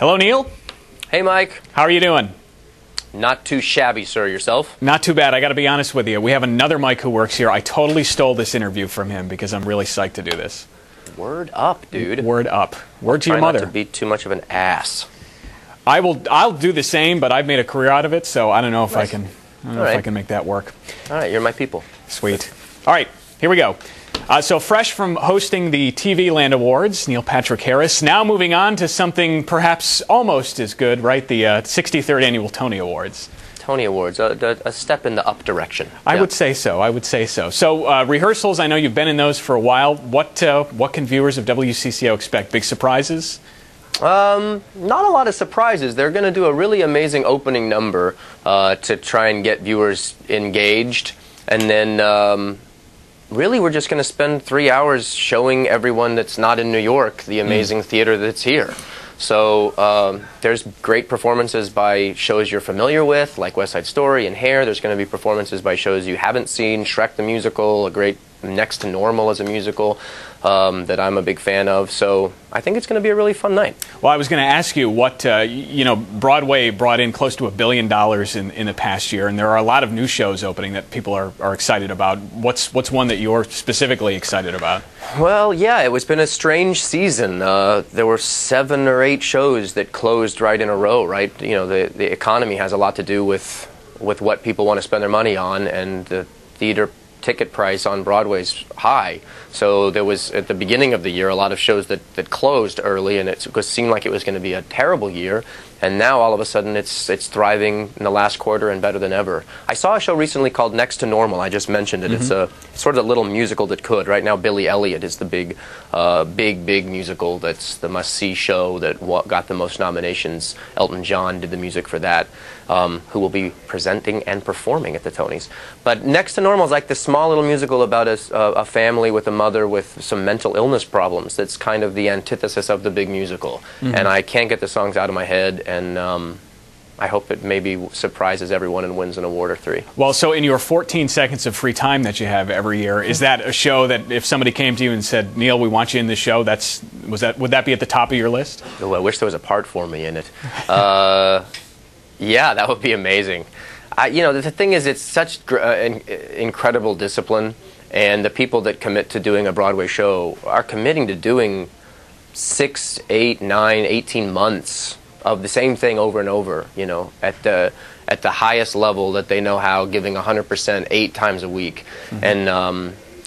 Hello, Neil. Hey, Mike. How are you doing? Not too shabby, sir. Yourself? Not too bad. I got to be honest with you. We have another Mike who works here. I totally stole this interview from him because I'm really psyched to do this. Word up, dude. Word up. Word to your Try mother. not to be too much of an ass. I'll do the same, but I've made a career out of it, so I don't know if Nice. I can. I don't know if I can make that work. All right, you're my people. Sweet. All right, here we go. So fresh from hosting the TV Land Awards, Neil Patrick Harris. Now moving on to something perhaps almost as good, right? The 63rd Annual Tony Awards. Tony Awards, a step in the up direction. I Yeah. would say so. I would say so. So rehearsals, I know you've been in those for a while. What can viewers of WCCO expect? Big surprises? Not a lot of surprises. They're going to do a really amazing opening number to try and get viewers engaged. And then really we're just going to spend 3 hours showing everyone that's not in New York the amazing theater that's here. So there's great performances by shows you're familiar with, like West Side Story and Hair. There's going to be performances by shows you haven't seen, Shrek the Musical, a great Next to Normal as a musical that I'm a big fan of. So I think it's going to be a really fun night. Well, I was going to ask you what, Broadway brought in close to $1 billion in the past year, and there are a lot of new shows opening that people are excited about. What's one that you're specifically excited about? Well, yeah, it's been a strange season. There were 7 or 8 shows that closed right in a row, right? You know, the economy has a lot to do with what people want to spend their money on, and the theater ticket price on Broadway's high. So there was, at the beginning of the year, a lot of shows that closed early, and it seemed like it was going to be a terrible year. And now, all of a sudden, it's thriving in the last quarter and better than ever. I saw a show recently called Next to Normal. I just mentioned it. It's a sort of a little musical that could. Right now, Billy Elliot is the big musical that's the must-see show that got the most nominations. Elton John did the music for that, who will be presenting and performing at the Tonys. But Next to Normal is like this small little musical about a family with a mother with some mental illness problems. That's kind of the antithesis of the big musical. And I can't get the songs out of my head. And I hope it maybe surprises everyone and wins an award or 3. Well, so in your 14 seconds of free time that you have every year, is that a show that if somebody came to you and said, Neil, we want you in this show, would that be at the top of your list? Oh, I wish there was a part for me in it. Yeah, that would be amazing. The thing is, it's such incredible discipline, and the people that commit to doing a Broadway show are committing to doing 6, 8, 9, 18 months of the same thing over and over, at the highest level that they know how, giving 100% 8 times a week. And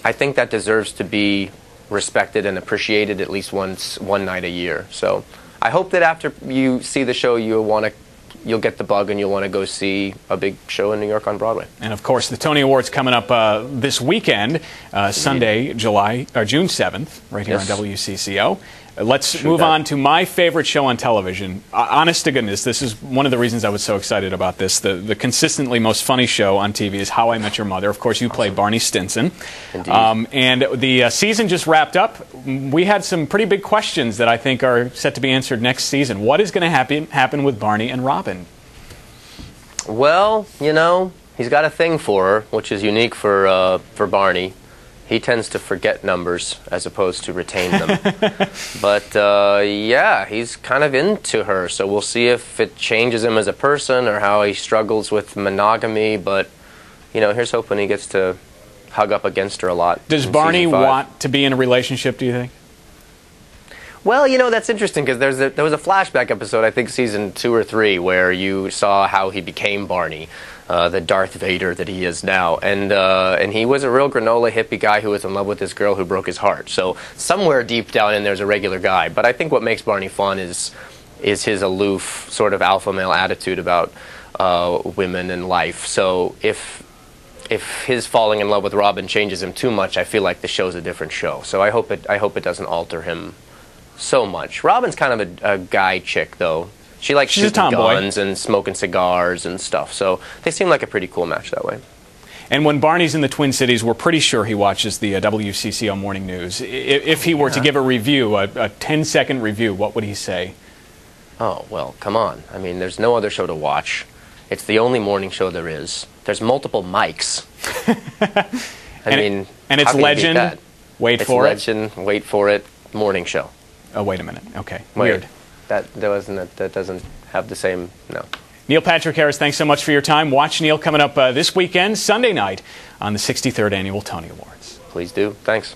I think that deserves to be respected and appreciated at least one night a year. So I hope that after you see the show, you'll get the bug and you'll want to go see a big show in New York on Broadway. And of course, the Tony Awards coming up this weekend, Sunday, June 7th, right here on WCCO. Let's move on to my favorite show on television. Honest to goodness, this is one of the reasons I was so excited about this. The consistently most funny show on TV is How I Met Your Mother. Of course, you play Barney Stinson. Indeed. And the season just wrapped up. We had some pretty big questions that I think are set to be answered next season. What is going to happen with Barney and Robin? Well, he's got a thing for her, which is unique for Barney. He tends to forget numbers as opposed to retain them. But, yeah, he's kind of into her, so we'll see if it changes him as a person or how he struggles with monogamy. But, here's hoping he gets to hug up against her a lot. Does Barney want to be in a relationship, do you think? Well, that's interesting because there was a flashback episode, I think season 2 or 3, where you saw how he became Barney, the Darth Vader that he is now. And he was a real granola hippie guy who was in love with this girl who broke his heart. So somewhere deep down in there's a regular guy. But I think what makes Barney fun is his aloof sort of alpha male attitude about women and life. So if his falling in love with Robin changes him too much, I feel like the show's a different show. So I hope it doesn't alter him so much. Robin's kind of a guy chick, though. She likes shooting guns and smoking cigars and stuff. So they seem like a pretty cool match that way. And when Barney's in the Twin Cities, we're pretty sure he watches the WCCO Morning News. If he were to give a review, a 10-second review, what would he say? Oh, well, come on. I mean, there's no other show to watch. It's the only morning show there is. There's multiple mics. And it's Legend, wait for it. It's Legend, wait for it, morning show. Oh, wait a minute. Okay. Wait. Weird. that doesn't have the same, no. Neil Patrick Harris, thanks so much for your time. Watch Neil coming up this weekend, Sunday night, on the 63rd Annual Tony Awards. Please do. Thanks.